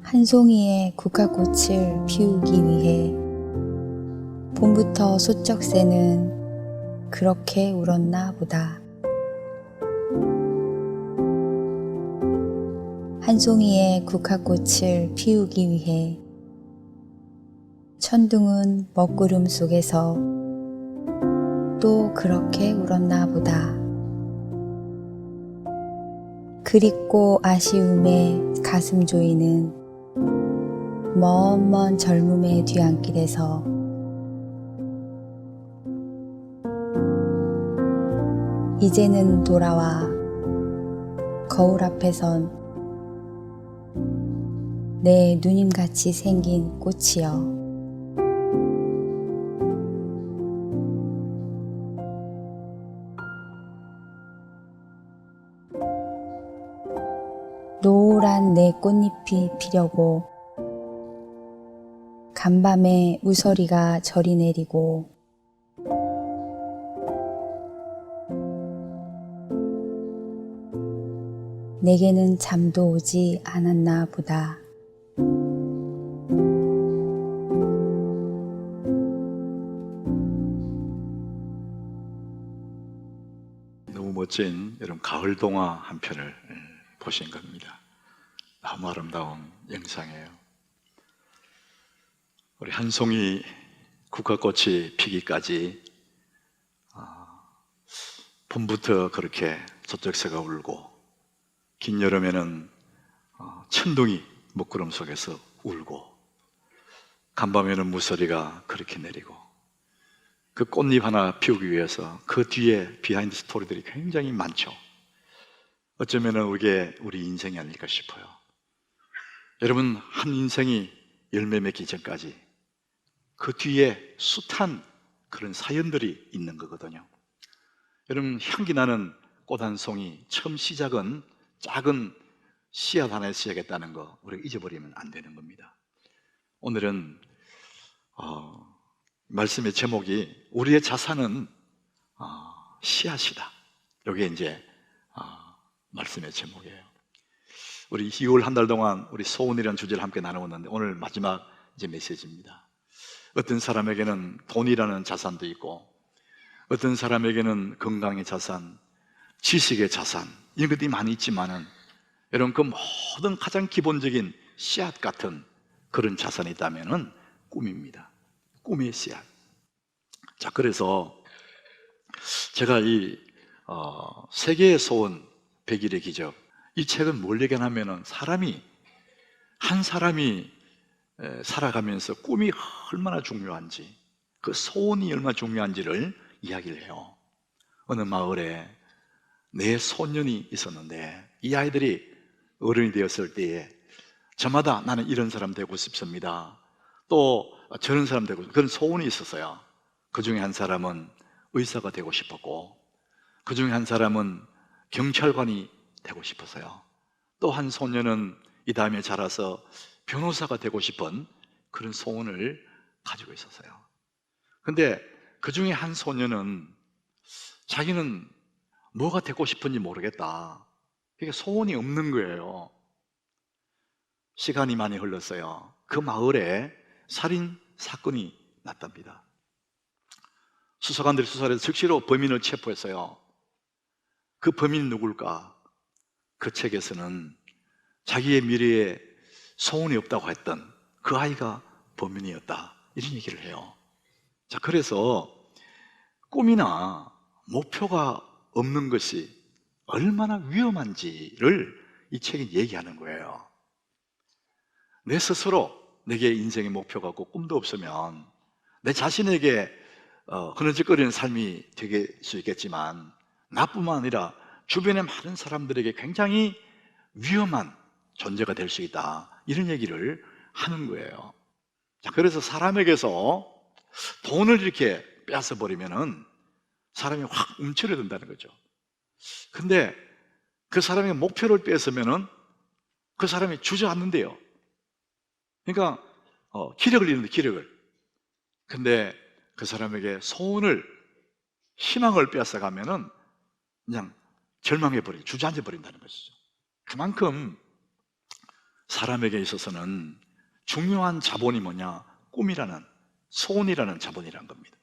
한 송이의 국화꽃을 피우기 위해 봄부터 소쩍새는 그렇게 울었나 보다. 한 송이의 국화꽃을 피우기 위해 천둥은 먹구름 속에서 또 그렇게 울었나 보다. 그립고 아쉬움에 가슴 조이는 먼 젊음의 뒤안길에서 이제는 돌아와 거울 앞에 선 내 누님같이 생긴 꽃이여. 노란 내 꽃잎이 피려고 간밤에 우서리가 저리 내리고 내게는 잠도 오지 않았나 보다. 너무 멋진 여러분 가을 동화 한 편을 보신 겁니다. 너무 아름다운 영상이에요. 우리 한 송이 국화꽃이 피기까지 봄부터 그렇게 소쩍새가 울고, 긴 여름에는 천둥이 먹구름 속에서 울고, 간밤에는 무서리가 그렇게 내리고, 그 꽃잎 하나 피우기 위해서 그 뒤에 비하인드 스토리들이 굉장히 많죠. 어쩌면 이게 우리 인생이 아닐까 싶어요. 여러분, 한 인생이 열매 맺기 전까지 그 뒤에 숱한 그런 사연들이 있는 거거든요. 여러분, 향기 나는 꽃 한 송이 처음 시작은 작은 씨앗 하나에 시작했다는 거 우리가 잊어버리면 안 되는 겁니다. 오늘은 말씀의 제목이 우리의 자산은 씨앗이다. 이게 이제 말씀의 제목이에요. 우리 2월 한 달 동안 우리 소원이라는 주제를 함께 나누었는데 오늘 마지막 이제 메시지입니다. 어떤 사람에게는 돈이라는 자산도 있고, 어떤 사람에게는 건강의 자산, 지식의 자산, 이런 것들이 많이 있지만은 여러분, 그 모든 가장 기본적인 씨앗 같은 그런 자산이 있다면은 꿈입니다. 꿈의 씨앗. 자, 그래서 제가 이 세계의 소원 100일의 기적, 이 책은 뭘 얘기하냐면은 한 사람이 살아가면서 꿈이 얼마나 중요한지, 그 소원이 얼마나 중요한지를 이야기를 해요. 어느 마을에 4소년이 있었는데 이 아이들이 어른이 되었을 때에 저마다 나는 이런 사람 되고 싶습니다, 또 저런 사람 되고, 그런 소원이 있었어요. 그 중에 한 사람은 의사가 되고 싶었고, 그 중에 한 사람은 경찰관이 되고 싶었어요. 또 한 소년은 이 다음에 자라서 변호사가 되고 싶은 그런 소원을 가지고 있었어요. 근데 그 중에 한 소년은 자기는 뭐가 되고 싶은지 모르겠다, 그게 소원이 없는 거예요. 시간이 많이 흘렀어요. 그 마을에 살인 사건이 났답니다. 수사관들이 수사를 해서 즉시로 범인을 체포했어요. 그 범인이 누굴까? 그 책에서는 자기의 미래에 소원이 없다고 했던 그 아이가 범인이었다, 이런 얘기를 해요. 자, 그래서 꿈이나 목표가 없는 것이 얼마나 위험한지를 이 책이 얘기하는 거예요. 내 스스로 내게 인생의 목표가 없고 꿈도 없으면 내 자신에게 흐느적거리는 삶이 될 수 있겠지만, 나뿐만 아니라 주변의 많은 사람들에게 굉장히 위험한 존재가 될 수 있다, 이런 얘기를 하는 거예요. 자, 그래서 사람에게서 돈을 이렇게 빼앗아 버리면은 사람이 확 움츠러든다는 거죠. 근데 그 사람의 목표를 뺏으면은 그 사람이 주저앉는데요. 그러니까 기력을 잃는데, 기력을. 근데 그 사람에게 소원을, 희망을 뺏어가면은 그냥 절망해버리고 주저앉아버린다는 것이죠. 그만큼 사람에게 있어서는 중요한 자본이 뭐냐? 꿈이라는, 소원이라는 자본이라는 겁니다.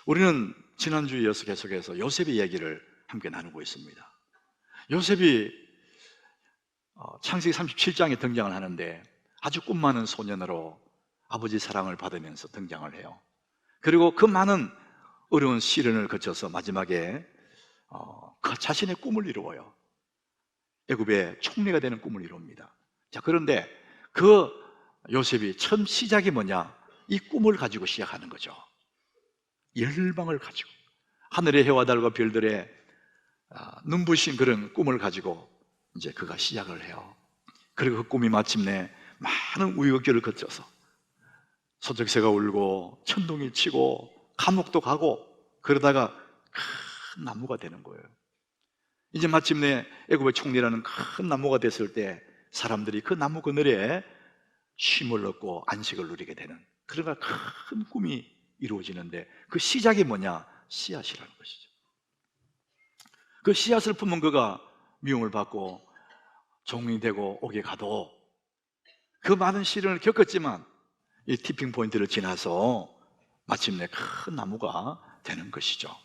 우리는 지난주에 이어서 계속해서 요셉의 이야기를 함께 나누고 있습니다. 요셉이 창세기 37장에 등장을 하는데 아주 꿈 많은 소년으로 아버지 사랑을 받으면서 등장을 해요. 그리고 그 많은 어려운 시련을 거쳐서 마지막에 그 자신의 꿈을 이루어요. 애굽의 총리가 되는 꿈을 이룹니다. 자, 그런데 그 요셉이 처음 시작이 뭐냐? 이 꿈을 가지고 시작하는 거죠. 열망을 가지고, 하늘의 해와 달과 별들의 눈부신 그런 꿈을 가지고 이제 그가 시작을 해요. 그리고 그 꿈이 마침내 많은 우여곡절을 거쳐서 소쩍새가 울고 천둥이 치고 감옥도 가고 그러다가 큰 나무가 되는 거예요. 이제 마침내 애굽의 총리라는 큰 나무가 됐을 때 사람들이 그 나무 그늘에 쉼을 얻고 안식을 누리게 되는, 그러나 큰 꿈이 이루어지는데 그 시작이 뭐냐? 씨앗이라는 것이죠. 그 씨앗을 품은 그가 미움을 받고 종이 되고 옥에 가도 그 많은 시련을 겪었지만 이 티핑 포인트를 지나서 마침내 큰 나무가 되는 것이죠.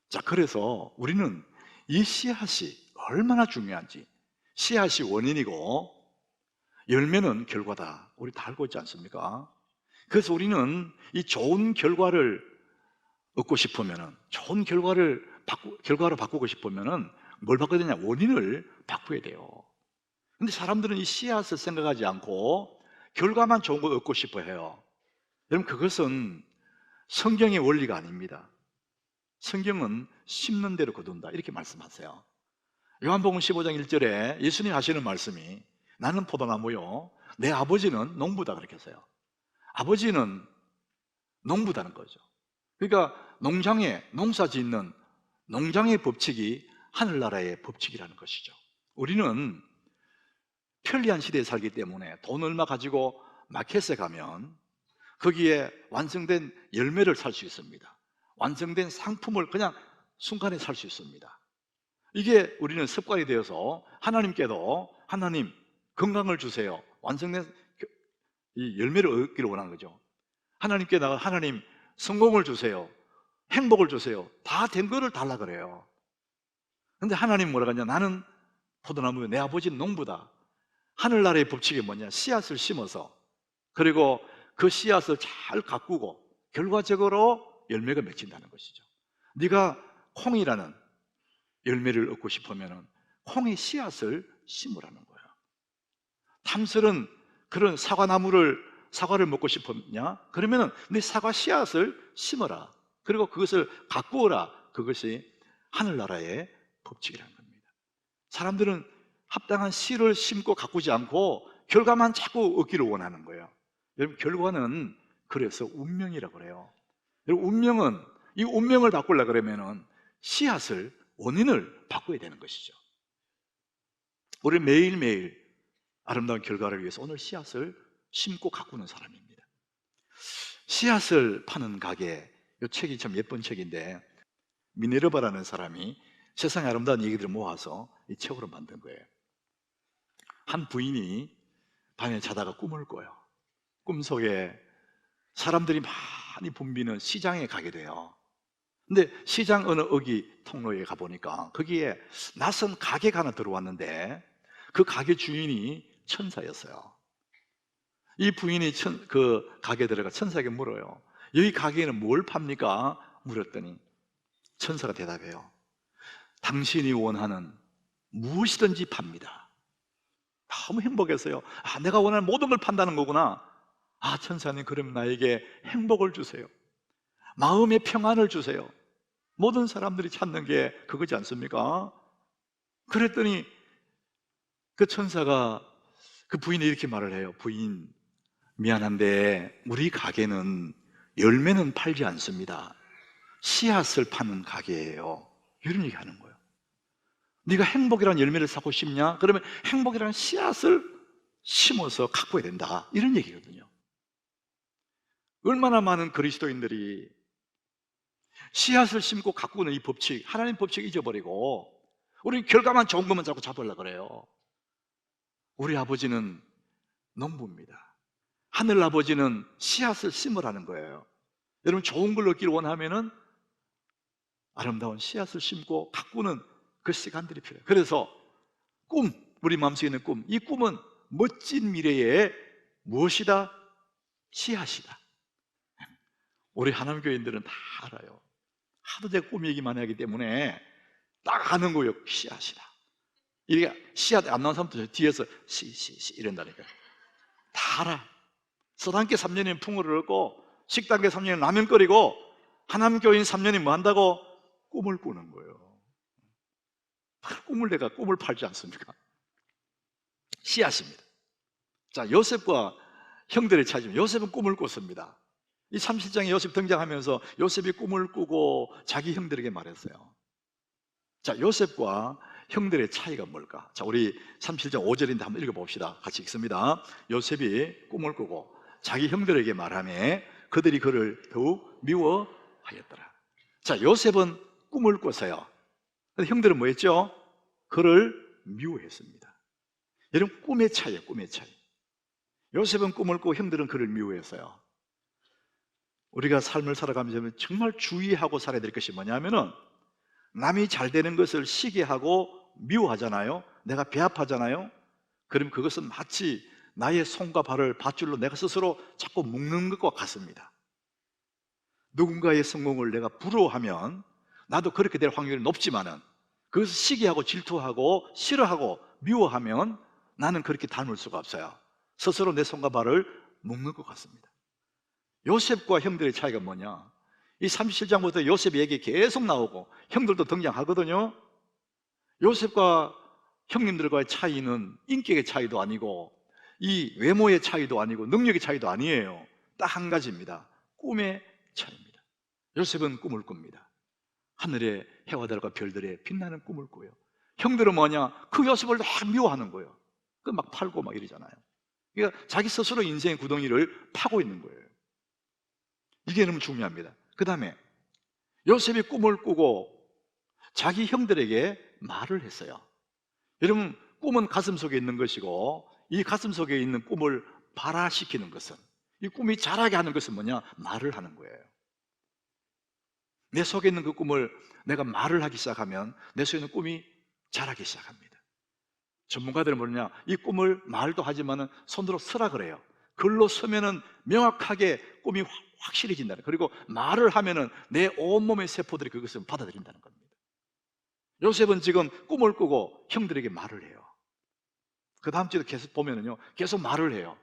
자, 그래서 우리는 이 씨앗이 얼마나 중요한지, 씨앗이 원인이고 열매는 결과다, 우리 다 알고 있지 않습니까? 그래서 우리는 이 좋은 결과를 얻고 싶으면, 좋은 결과로 바꾸고 싶으면 뭘 바꿔야 되냐? 원인을 바꿔야 돼요. 근데 사람들은 이 씨앗을 생각하지 않고 결과만 좋은 거 얻고 싶어 해요. 여러분, 그것은 성경의 원리가 아닙니다. 성경은 심는 대로 거둔다, 이렇게 말씀하세요. 요한복음 15장 1절에 예수님이 하시는 말씀이 나는 포도나무요 내 아버지는 농부다, 그렇게 했어요. 아버지는 농부다는 거죠. 그러니까 농장에, 농사 짓는 농장의 법칙이 하늘나라의 법칙이라는 것이죠. 우리는 편리한 시대에 살기 때문에 돈 얼마 가지고 마켓에 가면 거기에 완성된 열매를 살 수 있습니다. 완성된 상품을 그냥 순간에 살 수 있습니다. 이게 우리는 습관이 되어서 하나님께도 하나님 건강을 주세요, 완성된 이 열매를 얻기를 원하는 거죠. 하나님께 나가 하나님 성공을 주세요, 행복을 주세요, 다 된 거를 달라 그래요. 근데 하나님 뭐라고 하냐? 나는 포도나무요 내 아버지는 농부다. 하늘나라의 법칙이 뭐냐? 씨앗을 심어서, 그리고 그 씨앗을 잘 가꾸고 결과적으로 열매가 맺힌다는 것이죠. 네가 콩이라는 열매를 얻고 싶으면 콩의 씨앗을 심으라는 거예요. 탐스런 그런 사과를 먹고 싶었냐? 그러면 네 사과 씨앗을 심어라. 그리고 그것을 가꾸어라. 그것이 하늘나라의 법칙이라는 겁니다. 사람들은 합당한 씨를 심고 가꾸지 않고 결과만 자꾸 얻기를 원하는 거예요. 여러분, 결과는 그래서 운명이라고 그래요. 여러분, 이 운명을 바꾸려고 그러면은 씨앗을, 원인을 바꿔야 되는 것이죠. 우리 매일매일 아름다운 결과를 위해서 오늘 씨앗을 심고 가꾸는 사람입니다. 씨앗을 파는 가게, 이 책이 참 예쁜 책인데 미네르바라는 사람이 세상의 아름다운 얘기들을 모아서 이 책으로 만든 거예요. 한 부인이 밤에 자다가 꿈을 꿔요. 꿈속에 사람들이 많이 붐비는 시장에 가게 돼요. 근데 시장 어느 어기 통로에 가보니까 거기에 낯선 가게가 하나 들어왔는데 그 가게 주인이 천사였어요. 이 부인이 그 가게에 들어가 천사에게 물어요. 여기 가게에는 뭘 팝니까? 물었더니 천사가 대답해요. 당신이 원하는 무엇이든지 팝니다. 너무 행복했어요. 내가 원하는 모든 걸 판다는 거구나. 천사님, 그럼 나에게 행복을 주세요. 마음의 평안을 주세요. 모든 사람들이 찾는 게 그거지 않습니까? 그랬더니 그 천사가 그 부인이 이렇게 말을 해요. 부인, 미안한데 우리 가게는 열매는 팔지 않습니다. 씨앗을 파는 가게예요. 이런 얘기 하는 거예요. 네가 행복이라는 열매를 쌓고 싶냐? 그러면 행복이라는 씨앗을 심어서 가꿔야 된다, 이런 얘기거든요. 얼마나 많은 그리스도인들이 씨앗을 심고 가꾸는 이 법칙, 하나님 법칙 잊어버리고 우리 결과만 좋은 것만 자꾸 잡으려고 그래요. 우리 아버지는 농부입니다. 하늘 아버지는 씨앗을 심으라는 거예요. 여러분, 좋은 걸 얻기를 원하면은 아름다운 씨앗을 심고 가꾸는 그 시간들이 필요해요. 그래서 꿈, 우리 마음속에 있는 꿈, 이 꿈은 멋진 미래의 무엇이다? 씨앗이다. 우리 하나님 교인들은 다 알아요. 하도 제가 꿈 얘기 많이 하기 때문에 딱 아는 거예요. 씨앗이다. 이게 씨앗 안 나온 사람도 뒤에서 씨 이런다니까요. 다 알아. 서당계 3년이면 풍어를 얻고 식당계 3년이면 라면 끓이고 하나님 교인 3년이 뭐 한다고? 꿈을 꾸는 거예요. 꿈을 내가 꿈을 팔지 않습니까? 씨앗입니다. 자, 요셉과 형들의 차이점. 요셉은 꿈을 꿨습니다. 이 37장에 요셉 등장하면서 요셉이 꿈을 꾸고 자기 형들에게 말했어요. 자, 요셉과 형들의 차이가 뭘까? 자, 우리 37장 5절인데 한번 읽어봅시다. 같이 읽습니다. 요셉이 꿈을 꾸고 자기 형들에게 말하며 그들이 그를 더욱 미워하였더라. 자, 요셉은 꿈을 꿨어요. 근데 형들은 뭐 했죠? 그를 미워했습니다. 여러분, 꿈의 차이예요, 꿈의 차이. 요셉은 꿈을 꾸고 형들은 그를 미워했어요. 우리가 삶을 살아가면서 정말 주의하고 살아야 될 것이 뭐냐면은 남이 잘 되는 것을 시기하고 미워하잖아요. 내가 배합하잖아요. 그럼 그것은 마치 나의 손과 발을 밧줄로 내가 스스로 자꾸 묶는 것과 같습니다. 누군가의 성공을 내가 부러워하면 나도 그렇게 될 확률이 높지만은 그것을 시기하고 질투하고 싫어하고 미워하면 나는 그렇게 닮을 수가 없어요. 스스로 내 손과 발을 묶는 것 같습니다. 요셉과 형들의 차이가 뭐냐? 이 37장부터 요셉 얘기 계속 나오고 형들도 등장하거든요. 요셉과 형님들과의 차이는 인격의 차이도 아니고 이 외모의 차이도 아니고 능력의 차이도 아니에요. 딱 한 가지입니다. 꿈의 차이입니다. 요셉은 꿈을 꿉니다. 하늘의 해와 달과 별들의 빛나는 꿈을 꿔요. 형들은 뭐냐? 그 요셉을 막 미워하는 거예요. 그 막 팔고 막 이러잖아요. 그러니까 자기 스스로 인생의 구덩이를 파고 있는 거예요. 이게 너무 중요합니다. 그 다음에 요셉이 꿈을 꾸고 자기 형들에게 말을 했어요. 여러분, 꿈은 가슴 속에 있는 것이고 이 가슴 속에 있는 꿈을 발화시키는 것은, 이 꿈이 자라게 하는 것은 뭐냐? 말을 하는 거예요. 내 속에 있는 그 꿈을 내가 말을 하기 시작하면 내 속에 있는 꿈이 자라기 시작합니다. 전문가들은 뭐냐? 이 꿈을 말도 하지만은 손으로 쓰라 그래요. 글로 쓰면은 명확하게 꿈이 확실해진다는 거예요. 그리고 말을 하면은 내 온몸의 세포들이 그것을 받아들인다는 겁니다. 요셉은 지금 꿈을 꾸고 형들에게 말을 해요. 그 다음 주에도 계속 보면은요, 계속 말을 해요.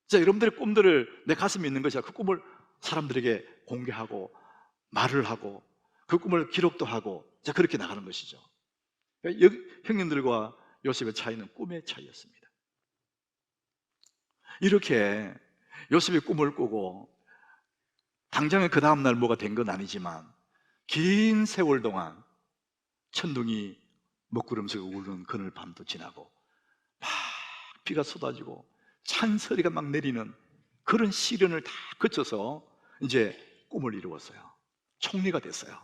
자, 여러분들의 꿈들을 내 가슴에 있는 것이야. 그 꿈을 사람들에게 공개하고 말을 하고 그 꿈을 기록도 하고, 자, 그렇게 나가는 것이죠. 형님들과 요셉의 차이는 꿈의 차이였습니다. 이렇게 요셉이 꿈을 꾸고 당장에 그 다음날 뭐가 된 건 아니지만 긴 세월 동안 천둥이 먹구름 속에 우는 그늘 밤도 지나고 막 비가 쏟아지고 찬소리가 막 내리는 그런 시련을 다 거쳐서 이제 꿈을 이루었어요. 총리가 됐어요.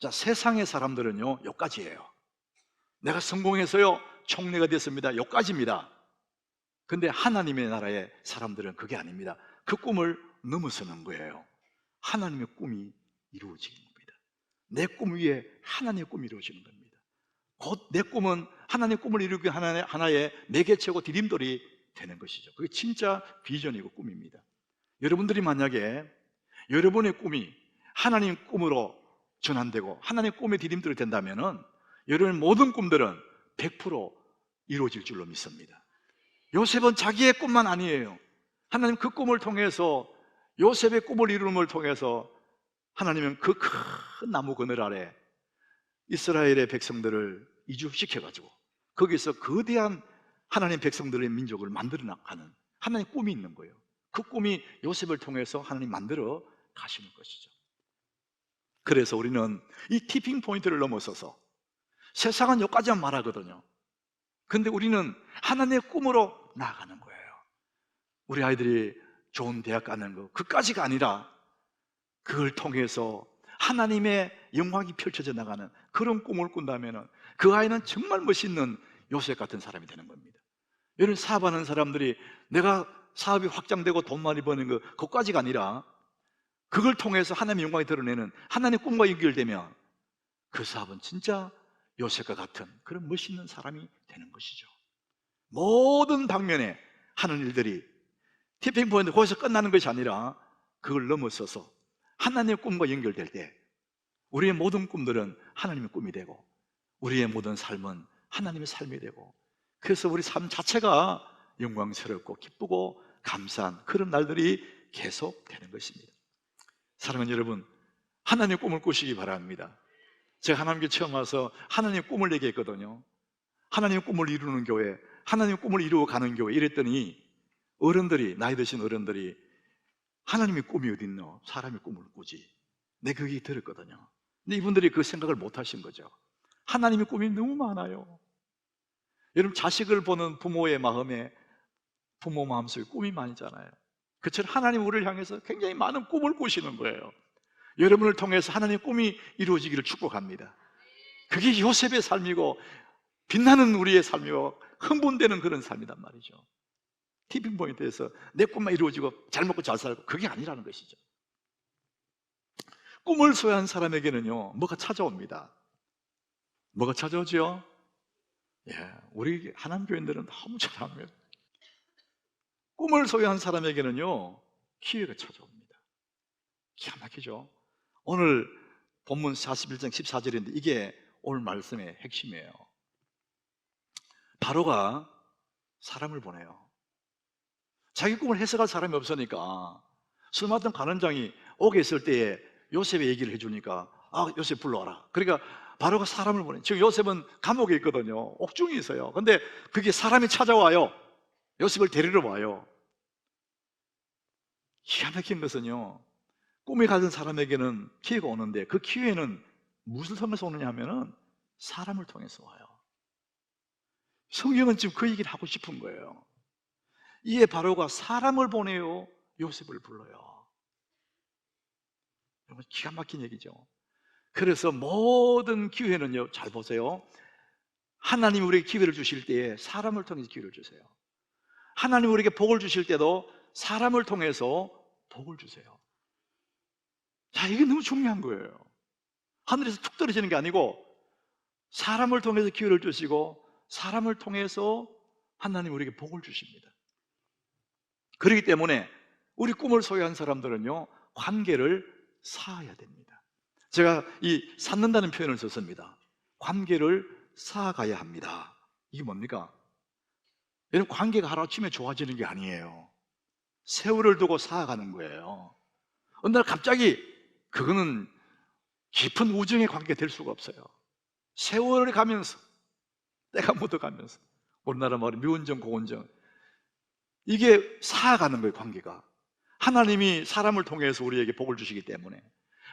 자, 세상의 사람들은요, 여기까지예요. 내가 성공해서요 총리가 됐습니다, 여기까지입니다. 근데 하나님의 나라의 사람들은 그게 아닙니다. 그 꿈을 넘어서는 거예요. 하나님의 꿈이 이루어지는 겁니다. 내 꿈 위에 하나님의 꿈이 이루어지는 겁니다. 곧 내 꿈은 하나님의 꿈을 이루기 하나의 매개체고 디딤돌이 되는 것이죠. 그게 진짜 비전이고 꿈입니다. 여러분들이 만약에 여러분의 꿈이 하나님 꿈으로 전환되고 하나님 꿈의 디딤돌이 된다면은 여러분의 모든 꿈들은 100% 이루어질 줄로 믿습니다. 요셉은 자기의 꿈만 아니에요. 하나님 그 꿈을 통해서, 요셉의 꿈을 이루는 통해서 하나님은 그 큰 나무 그늘 아래 이스라엘의 백성들을 이주시켜가지고 거기서 거대한 하나님 백성들의 민족을 만들어 나가는 하나님의 꿈이 있는 거예요. 그 꿈이 요셉을 통해서 하나님 만들어 가시는 것이죠. 그래서 우리는 이 티핑 포인트를 넘어서서 세상은 여기까지만 말하거든요. 근데 우리는 하나님의 꿈으로 나아가는 거예요. 우리 아이들이 좋은 대학 가는 거, 그까지가 아니라 그걸 통해서 하나님의 영광이 펼쳐져 나가는 그런 꿈을 꾼다면 그 아이는 정말 멋있는 요셉 같은 사람이 되는 겁니다. 이런 사업하는 사람들이 내가 사업이 확장되고 돈 많이 버는 거, 그것까지가 아니라 그걸 통해서 하나님의 영광이 드러내는 하나님의 꿈과 연결되면 그 사업은 진짜 요셉과 같은 그런 멋있는 사람이 되는 것이죠. 모든 방면에 하는 일들이 티핑 포인트 거기서 끝나는 것이 아니라 그걸 넘어서서 하나님의 꿈과 연결될 때 우리의 모든 꿈들은 하나님의 꿈이 되고 우리의 모든 삶은 하나님의 삶이 되고, 그래서 우리 삶 자체가 영광스럽고 기쁘고 감사한 그런 날들이 계속 되는 것입니다. 사랑하는 여러분, 하나님의 꿈을 꾸시기 바랍니다. 제가 하나님께 처음 와서 하나님의 꿈을 얘기했거든요. 하나님의 꿈을 이루는 교회, 하나님의 꿈을 이루어가는 교회 이랬더니 어른들이, 나이 드신 어른들이 하나님의 꿈이 어디 있노? 사람의 꿈을 꾸지. 내 그 얘기 들었거든요. 근데 이분들이 그 생각을 못 하신 거죠. 하나님의 꿈이 너무 많아요. 여러분, 자식을 보는 부모의 마음에, 부모 마음속에 꿈이 많잖아요. 그처럼 하나님 우리를 향해서 굉장히 많은 꿈을 꾸시는 거예요. 여러분을 통해서 하나님의 꿈이 이루어지기를 축복합니다. 그게 요셉의 삶이고 빛나는 우리의 삶이고 흥분되는 그런 삶이란 말이죠. 티핑 포인트에서 내 꿈만 이루어지고 잘 먹고 잘 살고, 그게 아니라는 것이죠. 꿈을 소유한 사람에게는요, 뭐가 찾아옵니다. 뭐가 찾아오죠? 예, 우리 하나님 교인들은 너무 잘합니다. 꿈을 소유한 사람에게는요, 기회가 찾아옵니다. 기가 막히죠? 오늘 본문 41장 14절인데 이게 오늘 말씀의 핵심이에요. 바로가 사람을 보내요. 자기 꿈을 해석할 사람이 없으니까 술 맡던 관원장이 옥에 있을 때에 요셉의 얘기를 해주니까, 아, 요셉 불러와라. 그러니까 바로가 사람을 보내. 지금 요셉은 감옥에 있거든요. 옥중에 있어요. 근데 그게 사람이 찾아와요. 요셉을 데리러 와요. 기가 막힌 것은요, 꿈에 가진 사람에게는 기회가 오는데 그 기회는 무엇을 통해서 오느냐 하면은 사람을 통해서 와요. 성경은 지금 그 얘기를 하고 싶은 거예요. 이에 바로가 사람을 보내요, 요셉을 불러요. 기가 막힌 얘기죠. 그래서 모든 기회는요, 잘 보세요. 하나님이 우리에게 기회를 주실 때에 사람을 통해서 기회를 주세요. 하나님이 우리에게 복을 주실 때도 사람을 통해서 복을 주세요. 자, 이게 너무 중요한 거예요. 하늘에서 툭 떨어지는 게 아니고 사람을 통해서 기회를 주시고 사람을 통해서 하나님 우리에게 복을 주십니다. 그렇기 때문에 우리 꿈을 소유한 사람들은요, 관계를 쌓아야 됩니다. 제가 이 쌓는다는 표현을 썼습니다. 관계를 쌓아가야 합니다. 이게 뭡니까? 여러분, 관계가 하루아침에 좋아지는 게 아니에요. 세월을 두고 쌓아가는 거예요. 어느 날 갑자기 그거는 깊은 우정의 관계가 될 수가 없어요. 세월을 가면서, 때가 묻어가면서, 우리나라 말로 미운정, 고운정, 이게 쌓아가는 거예요. 관계가. 하나님이 사람을 통해서 우리에게 복을 주시기 때문에,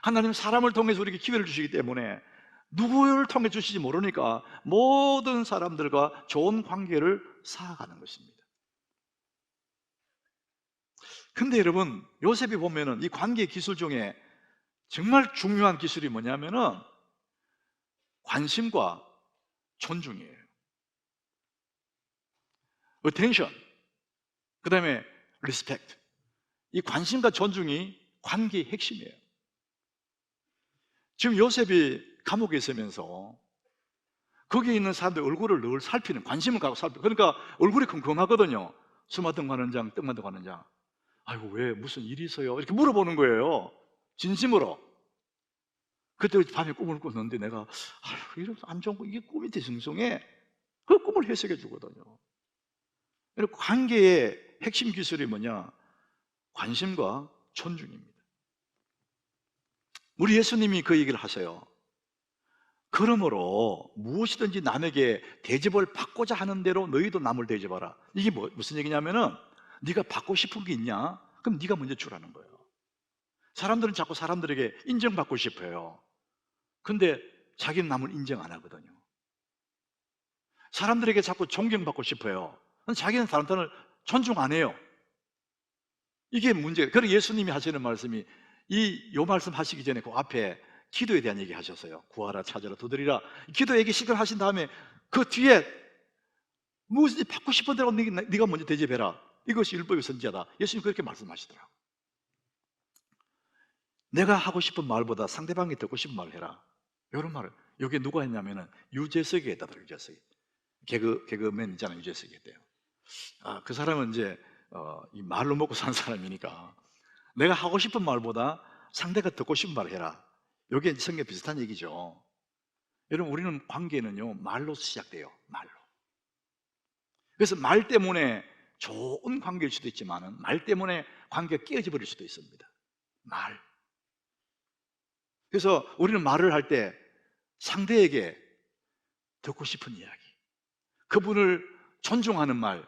하나님 사람을 통해서 우리에게 기회를 주시기 때문에 누구를 통해 주시지 모르니까 모든 사람들과 좋은 관계를 쌓아가는 것입니다. 근데 여러분, 요셉이 보면은 이 관계 기술 중에 정말 중요한 기술이 뭐냐면은 관심과 존중이에요. attention, 그 다음에 respect. 이 관심과 존중이 관계의 핵심이에요. 지금 요셉이 감옥에 있으면서 거기에 있는 사람들 얼굴을 늘 살피는, 관심을 갖고 살피는, 그러니까 얼굴이 궁금하거든요. 술 맡은 관원장, 떡 맡은 관원장, 아이고 왜 무슨 일이 있어요? 이렇게 물어보는 거예요. 진심으로. 그때 밤에 꿈을 꿨는데 내가, 아휴, 이렇게 안 좋은 거, 이게 꿈이 대승성해. 그 꿈을 해석해 주거든요. 관계의 핵심 기술이 뭐냐? 관심과 존중입니다. 우리 예수님이 그 얘기를 하세요. 그러므로 무엇이든지 남에게 대접을 받고자 하는 대로 너희도 남을 대접하라. 이게 무슨 얘기냐면은, 네가 받고 싶은 게 있냐? 그럼 네가 먼저 주라는 거예요. 사람들은 자꾸 사람들에게 인정받고 싶어요. 근데 자기는 남을 인정 안 하거든요. 사람들에게 자꾸 존경받고 싶어요. 자기는 사람들을 존중 안 해요. 이게 문제예요. 그래서 예수님이 하시는 말씀이 요 말씀 하시기 전에 그 앞에 기도에 대한 얘기 하셨어요. 구하라, 찾으라, 두드리라. 기도 얘기 시작하신 다음에 그 뒤에 무엇인지 받고 싶은 대로 네가 먼저 대접해라. 이것이 율법의 선지자다. 예수님 그렇게 말씀하시더라고요. 내가 하고 싶은 말보다 상대방이 듣고 싶은 말을 해라. 이런 말을 여기 누가 했냐면은 유재석이 했다더라고요. 유재석이. 개그맨 있잖아요. 유재석이 했대요. 그 사람은 이제 이 말로 먹고 사는 사람이니까 내가 하고 싶은 말보다 상대가 듣고 싶은 말을 해라. 이게 성경 비슷한 얘기죠. 여러분, 우리는 관계는요 말로 시작돼요. 말로. 그래서 말 때문에 좋은 관계일 수도 있지만 말 때문에 관계가 깨어져 버릴 수도 있습니다. 말. 그래서 우리는 말을 할 때 상대에게 듣고 싶은 이야기, 그분을 존중하는 말,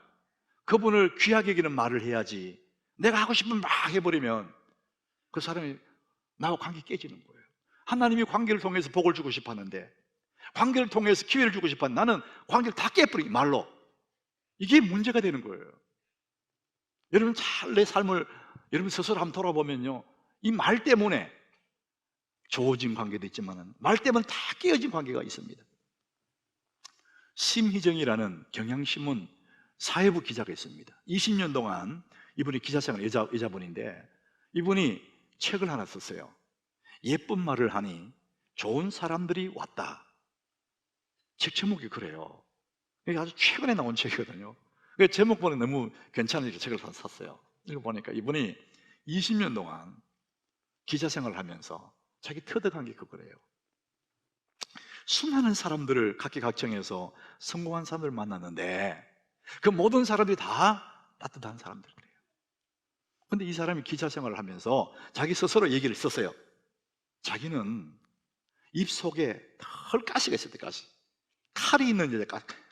그분을 귀하게 여기는 말을 해야지, 내가 하고 싶은 말 막 해버리면 그 사람이 나하고 관계 깨지는 거예요. 하나님이 관계를 통해서 복을 주고 싶었는데, 관계를 통해서 기회를 주고 싶었는데 나는 관계를 다 깨버리기 말로. 이게 문제가 되는 거예요. 여러분 잘 내 삶을 여러분 스스로 한번 돌아보면요, 이 말 때문에 좋아진 관계도 있지만 말 때문에 다 깨어진 관계가 있습니다. 심희정이라는 경향신문 사회부 기자가 있습니다. 20년 동안 이분이 기자생활 여자분인데 이분이 책을 하나 썼어요. 예쁜 말을 하니 좋은 사람들이 왔다. 책 제목이 그래요. 이게 아주 최근에 나온 책이거든요. 제목 보니 너무 괜찮으니까 책을 샀어요. 읽어보니까 이분이 20년 동안 기자생활을 하면서 자기 터득한 게 그거래요. 수많은 사람들을 각계각층에서 성공한 사람들을 만났는데 그 모든 사람들이 다 따뜻한 사람들이래요. 근데 이 사람이 기자생활을 하면서 자기 스스로 얘기를 썼어요. 자기는 입속에 털 가시가 있었대. 가시. 칼이 있는 여자,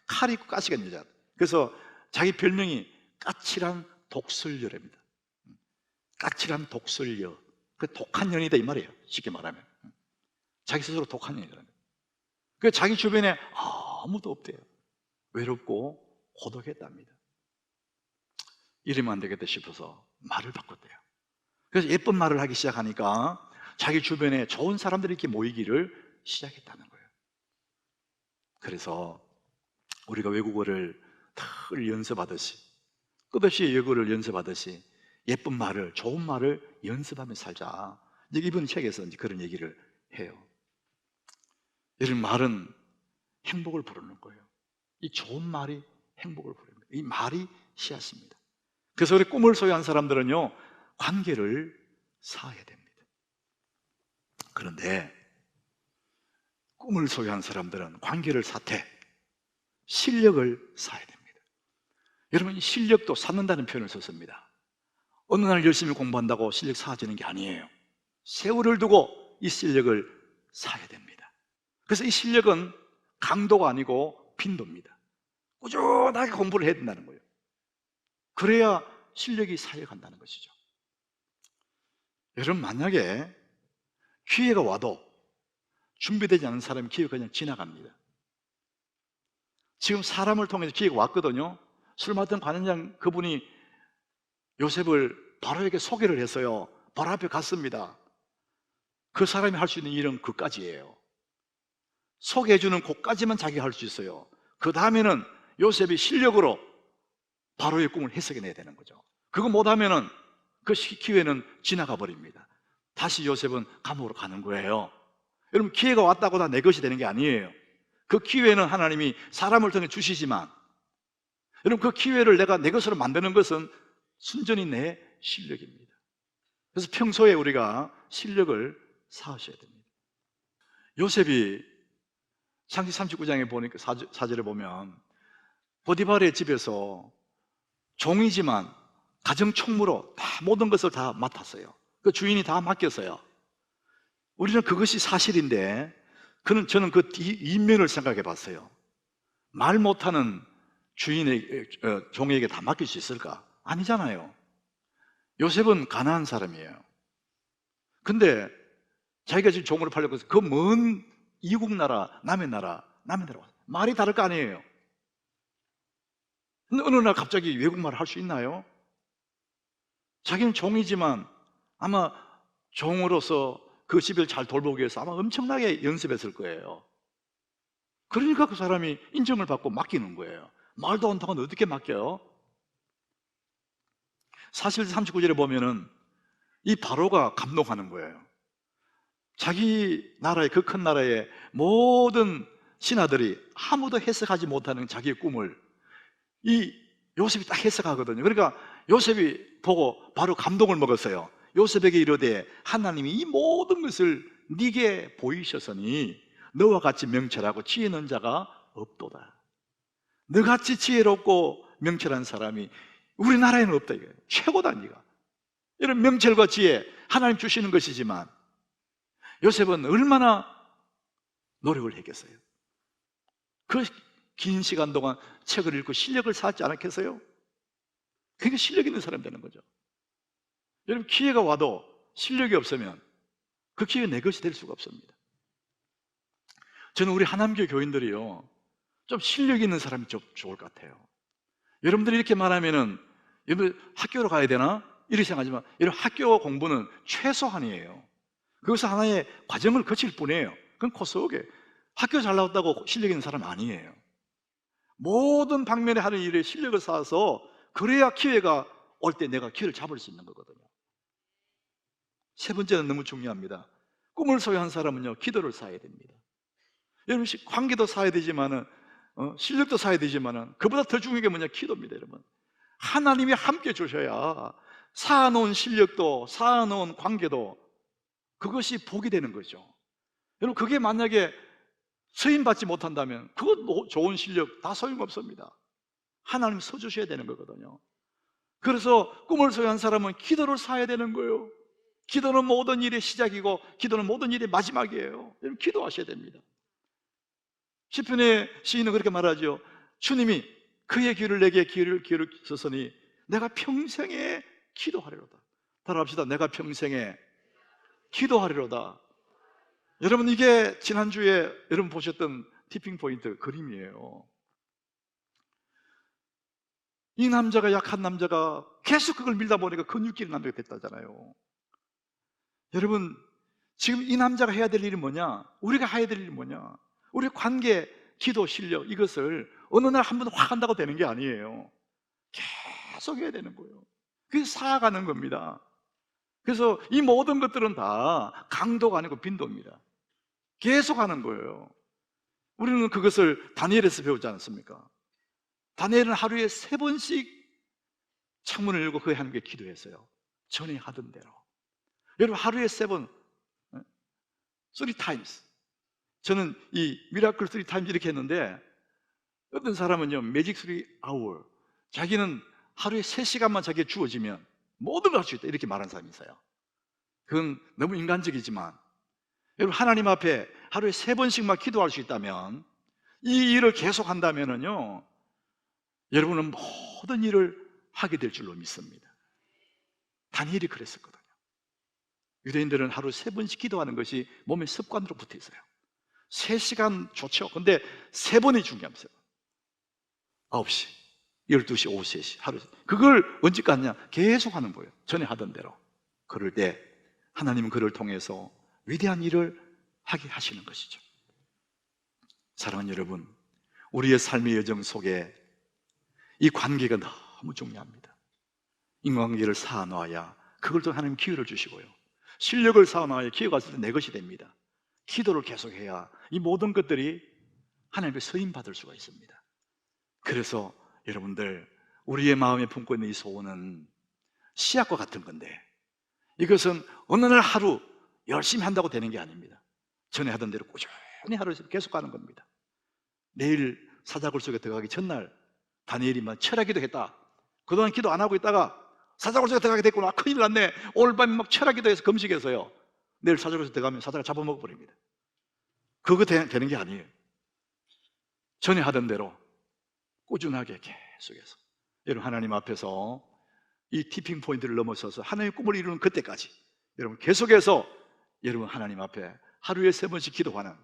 칼이 있고 가시가 있는 여자. 그래서 자기 별명이 까칠한 독설녀랍니다. 까칠한 독설녀. 그 독한 년이다 이 말이에요. 쉽게 말하면 자기 스스로 독한 년이랍니다. 그 자기 주변에 아무도 없대요. 외롭고 고독했답니다. 이러면 안 되겠다 싶어서 말을 바꿨대요. 그래서 예쁜 말을 하기 시작하니까 자기 주변에 좋은 사람들이 이렇게 모이기를 시작했다는 거예요. 그래서 우리가 외국어를 늘 연습하듯이, 끝없이 외국어를 연습하듯이 예쁜 말을, 좋은 말을 연습하며 살자. 이번 책에서 이제 그런 얘기를 해요. 이런 말은 행복을 부르는 거예요. 이 좋은 말이 행복을 부릅니다. 이 말이 씨앗입니다. 그래서 우리 꿈을 소유한 사람들은요, 관계를 쌓아야 됩니다. 그런데 꿈을 소유한 사람들은 관계를 쌓되 실력을 쌓아야 됩니다. 여러분, 이 실력도 쌓는다는 표현을 썼습니다. 어느 날 열심히 공부한다고 실력 쌓아지는 게 아니에요. 세월을 두고 이 실력을 쌓아야 됩니다. 그래서 이 실력은 강도가 아니고 빈도입니다. 꾸준하게 공부를 해야 된다는 거예요. 그래야 실력이 쌓여간다는 것이죠. 여러분, 만약에 기회가 와도 준비되지 않은 사람이 기회가 그냥 지나갑니다. 지금 사람을 통해서 기회가 왔거든요. 술 맡은 관원장 그분이 요셉을 바로에게 소개를 했어요. 바로 앞에 갔습니다. 그 사람이 할 수 있는 일은 그까지예요. 소개해주는 곳까지만 자기가 할 수 있어요. 그 다음에는 요셉이 실력으로 바로의 꿈을 해석해내야 되는 거죠. 그거 못하면은 그 기회는 지나가 버립니다. 다시 요셉은 감옥으로 가는 거예요. 여러분, 기회가 왔다고 다 내 것이 되는 게 아니에요. 그 기회는 하나님이 사람을 통해 주시지만, 여러분, 그 기회를 내가 내 것으로 만드는 것은 순전히 내 실력입니다. 그래서 평소에 우리가 실력을 쌓으셔야 됩니다. 요셉이 창세기 39장에 보니까 4절에 보면 보디발의 집에서 종이지만 가정총무로 다 모든 것을 다 맡았어요. 그 주인이 다 맡겼어요. 우리는 그것이 사실인데 저는 그 뒷면을 생각해 봤어요. 말 못하는 종에게 다 맡길 수 있을까? 아니잖아요. 요셉은 가난한 사람이에요. 근데 자기가 지금 종으로 팔렸고 그 먼 이국 나라, 남의 나라 말이 다를 거 아니에요. 어느 날 갑자기 외국말을 할 수 있나요? 자기는 종이지만 아마 종으로서 그 집을 잘 돌보기 위해서 아마 엄청나게 연습했을 거예요. 그러니까 그 사람이 인정을 받고 맡기는 거예요. 말도 안 통하는데 어떻게 맡겨요? 사실 39절에 보면은 이 바로가 감동하는 거예요. 자기 나라의, 그 큰 나라의 모든 신하들이 아무도 해석하지 못하는 자기의 꿈을 이 요셉이 딱 해석하거든요. 그러니까 요셉이 보고 바로 감동을 먹었어요. 요셉에게 이르되 하나님이 이 모든 것을 네게 보이셨으니 너와 같이 명철하고 지혜 있는 자가 없도다. 너같이 지혜롭고 명철한 사람이 우리나라에는 없다 이거예요. 최고다 네가. 이런 명철과 지혜 하나님 주시는 것이지만 요셉은 얼마나 노력을 했겠어요? 그 긴 시간 동안 책을 읽고 실력을 쌓지 않았겠어요? 그게 실력 있는 사람이 되는 거죠. 여러분, 기회가 와도 실력이 없으면 그 기회가 내 것이 될 수가 없습니다. 저는 우리 하나님교회 교인들이요, 좀 실력 있는 사람이 좀 좋을 것 같아요. 여러분들이 이렇게 말하면은 여러분 학교로 가야 되나? 이렇게 생각하지만 여러분 학교 공부는 최소한이에요. 그것은 하나의 과정을 거칠 뿐이에요. 그건 코스옥에 학교 잘 나왔다고 실력 있는 사람 아니에요. 모든 방면에 하는 일에 실력을 쌓아서 그래야 기회가 올 때 내가 기회를 잡을 수 있는 거거든요. 세 번째는 너무 중요합니다. 꿈을 소유한 사람은요, 기도를 쌓아야 됩니다. 여러분, 관계도 쌓아야 되지만은 실력도 쌓아야 되지만은 그보다 더 중요한 게 뭐냐? 기도입니다, 여러분. 하나님이 함께 주셔야 쌓아놓은 실력도 쌓아놓은 관계도 그것이 복이 되는 거죠. 여러분, 그게 만약에 서임받지 못한다면 그것 좋은 실력 다 소용없습니다. 하나님 서주셔야 되는 거거든요. 그래서 꿈을 소유한 사람은 기도를 쌓아야 되는 거예요. 기도는 모든 일의 시작이고 기도는 모든 일의 마지막이에요. 여러분, 기도하셔야 됩니다. 시편의 시인은 그렇게 말하죠. 주님이 그의 귀를 내게 기울여 주셨으니 내가 평생에 기도하리로다. 따라합시다. 내가 평생에 기도하리로다. 여러분, 이게 지난주에 여러분 보셨던 티핑 포인트 그림이에요. 이 남자가, 약한 남자가 계속 그걸 밀다 보니까 근육질 남자가 됐다잖아요. 여러분, 지금 이 남자가 해야 될 일이 뭐냐? 우리가 해야 될 일이 뭐냐? 우리 관계, 기도, 실력 이것을 어느 날 한 번 확 한다고 되는 게 아니에요. 계속 해야 되는 거예요. 그게 쌓아가는 겁니다. 그래서 이 모든 것들은 다 강도가 아니고 빈도입니다. 계속 하는 거예요. 우리는 그것을 다니엘에서 배우지 않았습니까? 다니엘은 하루에 3번씩 창문을 열고 그 하나님께 기도했어요. 전에 하던 대로. 여러분, 하루에 3번, 3times. 저는 이 미라클 3times 이렇게 했는데, 어떤 사람은요, 매직 3hour. 자기는 하루에 3시간만 자기가 주어지면 모든 걸 할 수 있다, 이렇게 말하는 사람이 있어요. 그건 너무 인간적이지만, 여러분, 하나님 앞에 하루에 3번씩만 기도할 수 있다면, 이 일을 계속 한다면요, 여러분은 모든 일을 하게 될 줄로 믿습니다. 다니엘이 그랬었거든요. 유대인들은 하루 3번씩 기도하는 것이 몸에 습관으로 붙어 있어요. 3시간 좋죠. 근데 3번이 중요합니다. 9시, 12시, 오후 3시 하루. 그걸 언제까지 하냐? 계속 하는 거예요. 전에 하던 대로. 그럴 때 하나님은 그를 통해서 위대한 일을 하게 하시는 것이죠. 사랑하는 여러분, 우리의 삶의 여정 속에 이 관계가 너무 중요합니다. 인간관계를 쌓아놔야 그걸 또 하나님 기회를 주시고요, 실력을 쌓아놔야 기회가 왔을 때 내 것이 됩니다. 기도를 계속해야 이 모든 것들이 하나님께 서임받을 수가 있습니다. 그래서 여러분들, 우리의 마음에 품고 있는 이 소원은 씨앗과 같은 건데, 이것은 어느 날 하루 열심히 한다고 되는 게 아닙니다. 전에 하던 대로 꾸준히 하루 계속 가는 겁니다. 내일 사자굴 속에 들어가기 전날 다니엘이만 철야기도 했다. 그동안 기도 안 하고 있다가 사자굴 속에 들어가게 됐구나, 큰일 났네. 오늘 밤에 막 철야기도 해서 금식해서요, 내일 사자굴 속에 들어가면 사자가 잡아먹어 버립니다. 그거 되는 게 아니에요. 전에 하던 대로 꾸준하게 계속해서, 여러분, 하나님 앞에서 이 티핑 포인트를 넘어서서 하나님의 꿈을 이루는 그때까지 여러분 계속해서 여러분 하나님 앞에 하루에 3번씩 기도하는,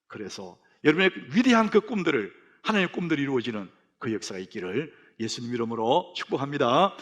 그래서 여러분의 위대한 그 꿈들을, 하나님의 꿈들이 이루어지는 그 역사가 있기를 예수님 이름으로 축복합니다.